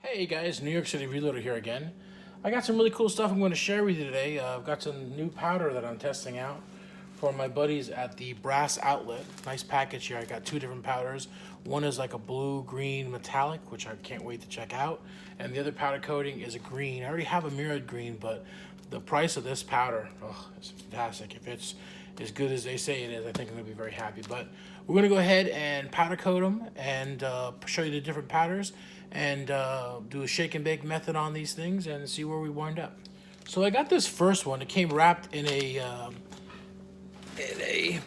Hey guys, New York City Reloader here again. I got some really cool stuff I'm going to share with you today. I've got some new powder that I'm testing out for my buddies at the Brass Outlet. Nice package here. I got two different powders. One is like a blue-green metallic, which I can't wait to check out. And the other powder coating is a green. I already have a mirrored green, but the price of this powder, it's fantastic. If it's as good as they say it is, I think I'm going to be very happy. But we're going to go ahead and powder coat them and show you the different powders and do a shake and bake method on these things and see where we wind up. So I got this first one. It came wrapped in a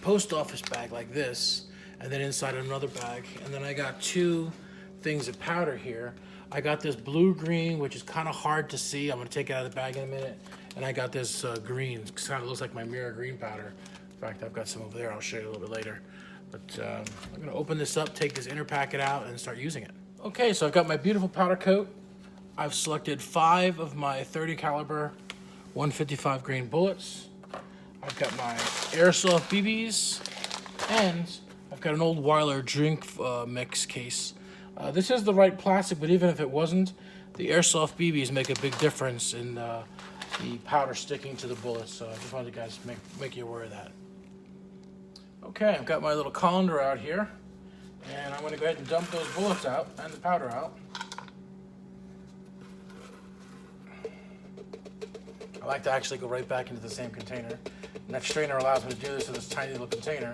post office bag like this, and then inside another bag. And then I got two things of powder here. I got this blue-green, which is kind of hard to see. I'm going to take it out of the bag in a minute. And I got this green. It kind of looks like my mirror green powder. In fact, I've got some over there. I'll show you a little bit later. But I'm going to open this up, take this inner packet out, and start using it. Okay, so I've got my beautiful powder coat. I've selected 5 of my 30 caliber 155 grain bullets. I've got my airsoft BBs, and I've got an old Weiler drink mix case. This is the right plastic, but even if it wasn't, the airsoft BBs make a big difference in the powder sticking to the bullets. So I just wanted to guys make you aware of that. Okay, I've got my little colander out here, and I'm going to go ahead and dump those bullets out and the powder out. I like to actually go right back into the same container. And that strainer allows me to do this in this tiny little container.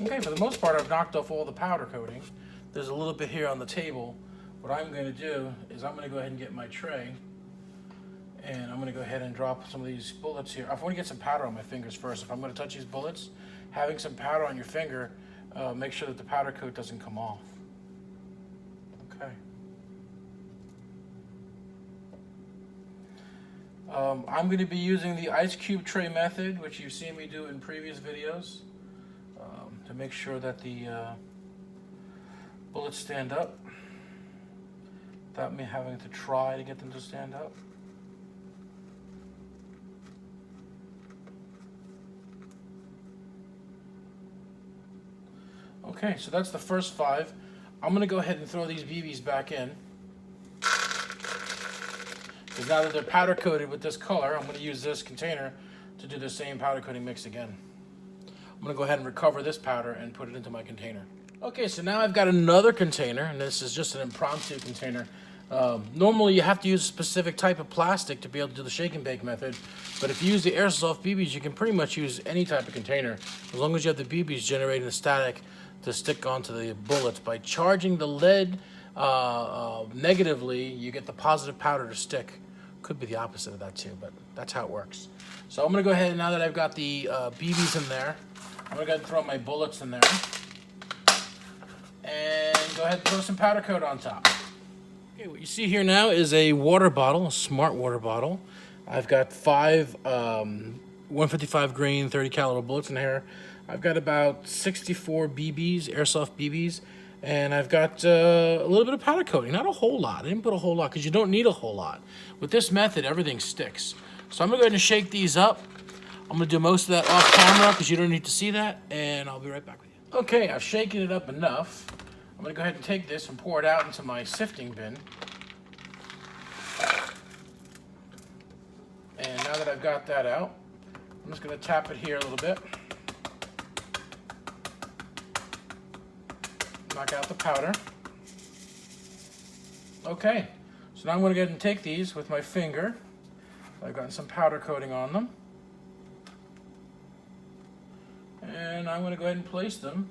Okay, for the most part, I've knocked off all the powder coating. There's a little bit here on the table. What I'm going to do is I'm going to go ahead and get my tray, and I'm going to go ahead and drop some of these bullets here. I want to get some powder on my fingers first. If I'm going to touch these bullets, having some powder on your finger, make sure that the powder coat doesn't come off. Okay. I'm going to be using the ice cube tray method, which you've seen me do in previous videos, to make sure that the bullets stand up without me having to try to get them to stand up. Okay, so that's the first 5. I'm going to go ahead and throw these BBs back in. Because now that they're powder coated with this color, I'm going to use this container to do the same powder coating mix again. I'm going to go ahead and recover this powder and put it into my container. Okay, so now I've got another container, and this is just an impromptu container. Normally you have to use a specific type of plastic to be able to do the shake and bake method, but if you use the airsoft BBs, you can pretty much use any type of container as long as you have the BBs generating the static to stick onto the bullets. By charging the lead negatively, you get the positive powder to stick. Could be the opposite of that too, but that's how it works. So I'm going to go ahead, and now that I've got the BBs in there, I'm going to go ahead and throw my bullets in there. And go ahead and throw some powder coat on top. Okay, what you see here now is a water bottle, a smart water bottle. I've got 5 155 grain 30 caliber bullets in here. I've got about 64 BBs, airsoft BBs, and I've got a little bit of powder coating. Not a whole lot. I didn't put a whole lot because you don't need a whole lot. With this method, everything sticks. So I'm going to go ahead and shake these up. I'm going to do most of that off camera because you don't need to see that, and I'll be right back with you. Okay, I've shaken it up enough. I'm going to go ahead and take this and pour it out into my sifting bin. And now that I've got that out, I'm just going to tap it here a little bit. Knock out the powder. Okay, so now I'm going to go ahead and take these with my finger. I've gotten some powder coating on them. And I'm going to go ahead and place them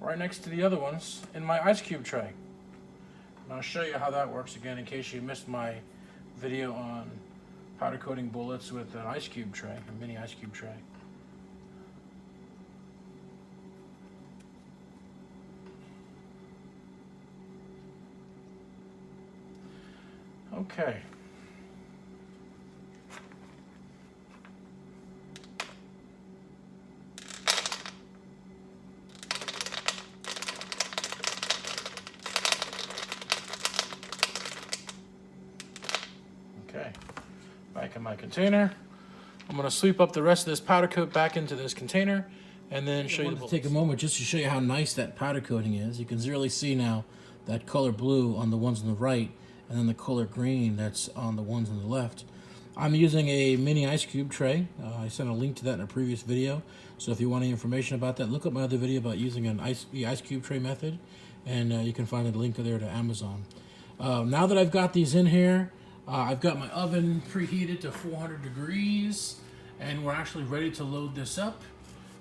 right next to the other ones in my ice cube tray. And I'll show you how that works again in case you missed my video on powder coating bullets with an ice cube tray, a mini ice cube tray. Okay. Okay, back in my container. I'm going to sweep up the rest of this powder coat back into this container, and then show you the bullets. Take a moment just to show you how nice that powder coating is. You can really see now that color blue on the ones on the right, and then the color green that's on the ones on the left. I'm using a mini ice cube tray. I sent a link to that in a previous video. So if you want any information about that, look up my other video about using the ice cube tray method, and you can find a link there to Amazon. Now that I've got these in here, I've got my oven preheated to 400 degrees, and we're actually ready to load this up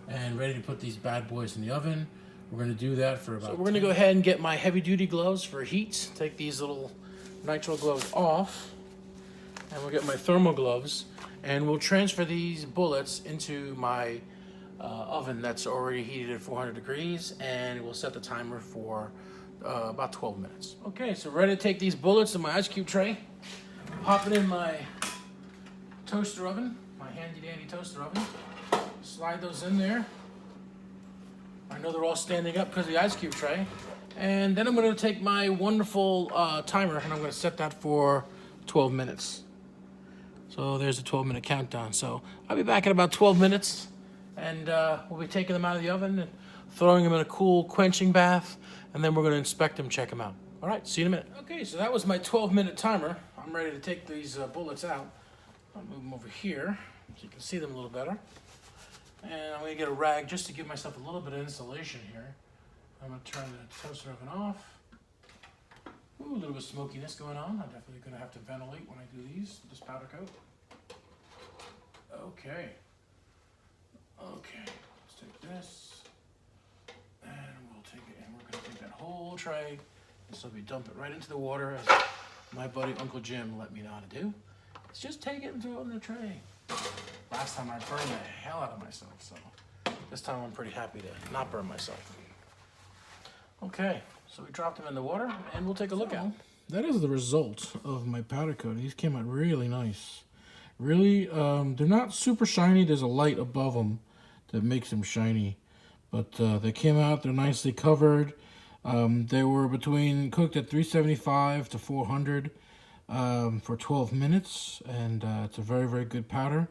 and ready to put these bad boys in the oven. We're going to do that for about. So we're going to go ahead and get my heavy-duty gloves for heat. Take these little nitrile gloves off, and we'll get my thermal gloves, and we'll transfer these bullets into my oven that's already heated at 400 degrees, and we'll set the timer for about 12 minutes. Okay, so we're ready to take these bullets in my ice cube tray, pop it in my toaster oven, my handy-dandy toaster oven, slide those in there. I know they're all standing up because of the ice cube tray. And then I'm going to take my wonderful timer, and I'm going to set that for 12 minutes. So there's a 12-minute countdown. So I'll be back in about 12 minutes, and we'll be taking them out of the oven and throwing them in a cool quenching bath, and then we're going to inspect them, check them out. All right, see you in a minute. Okay, so that was my 12-minute timer. I'm ready to take these bullets out. I'll move them over here so you can see them a little better. And I'm going to get a rag just to give myself a little bit of insulation here. I'm going to turn the toaster oven off. Ooh, a little bit of smokiness going on. I'm definitely going to have to ventilate when I do this powder coat. Okay. Okay, let's take this. And we'll take it, and we're going to take that whole tray, and so we dump it right into the water, as my buddy Uncle Jim let me know how to do. Let's just take it and throw it in the tray. Last time I burned the hell out of myself, so this time I'm pretty happy to not burn myself. Okay, so we dropped them in the water, and we'll take a look at them. That is the result of my powder coat. These came out really nice. Really, they're not super shiny. There's a light above them that makes them shiny. But they came out, they're nicely covered. They were cooked at 375 to 400 for 12 minutes, and it's a very, very good powder.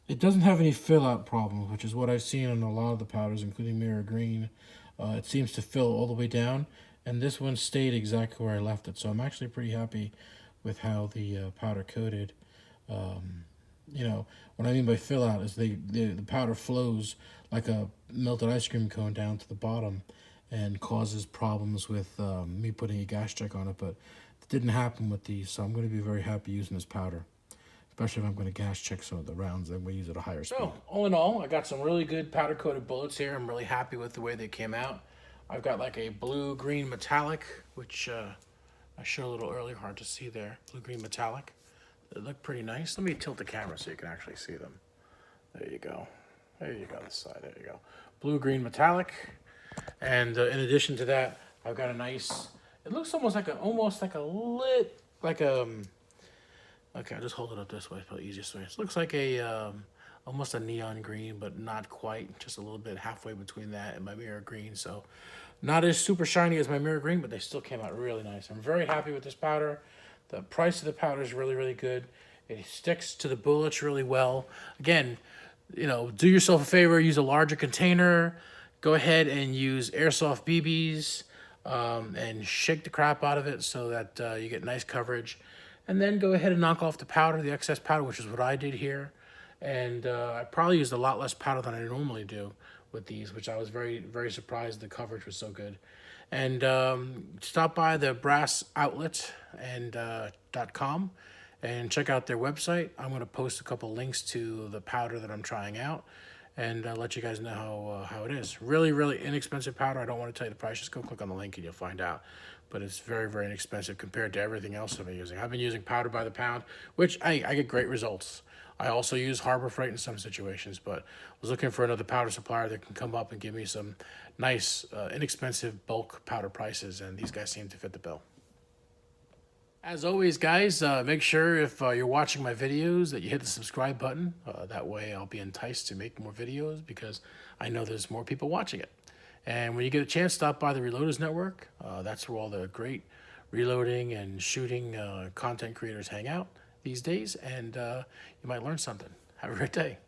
It doesn't have any fill-out problems, which is what I've seen in a lot of the powders, including Mirror Green. It seems to fill all the way down, and this one stayed exactly where I left it. So I'm actually pretty happy with how the powder coated. You know, what I mean by fill-out is the powder flows like a melted ice cream cone down to the bottom and causes problems with me putting a gas check on it, but it didn't happen with these, so I'm going to be very happy using this powder. Especially if I'm going to gas check some of the rounds, then we use at a higher speed. So, all in all, I got some really good powder-coated bullets here. I'm really happy with the way they came out. I've got like a blue-green metallic, which I showed a little earlier, hard to see there. Blue-green metallic. They look pretty nice. Let me tilt the camera so you can actually see them. There you go. There you go, this side, there you go. Blue-green metallic. And in addition to that, I've got a nice, it looks almost like okay, I'll just hold it up this way, it's probably the easiest way. It looks like almost a neon green, but not quite. Just a little bit halfway between that and my Mirror Green. So not as super shiny as my Mirror Green, but they still came out really nice. I'm very happy with this powder. The price of the powder is really, really good. It sticks to the bullets really well. Again, you know, do yourself a favor, use a larger container. Go ahead and use airsoft BBs and shake the crap out of it so that you get nice coverage. And then go ahead and knock off the powder, the excess powder, which is what I did here. And I probably used a lot less powder than I normally do with these, which I was very, very surprised the coverage was so good. And stop by the brass outlet and .com and check out their website. I'm going to post a couple links to the powder that I'm trying out and let you guys know how it is. Really, really inexpensive powder. I don't want to tell you the price. Just go click on the link and you'll find out. But it's very, very inexpensive compared to everything else I've been using. I've been using powder by the pound, which I get great results. I also use Harbor Freight in some situations, but I was looking for another powder supplier that can come up and give me some nice, inexpensive bulk powder prices, and these guys seem to fit the bill. As always, guys, make sure if you're watching my videos that you hit the subscribe button. That way I'll be enticed to make more videos because I know there's more people watching it. And when you get a chance, stop by the Reloaders Network. That's where all the great reloading and shooting content creators hang out these days, and you might learn something. Have a great day.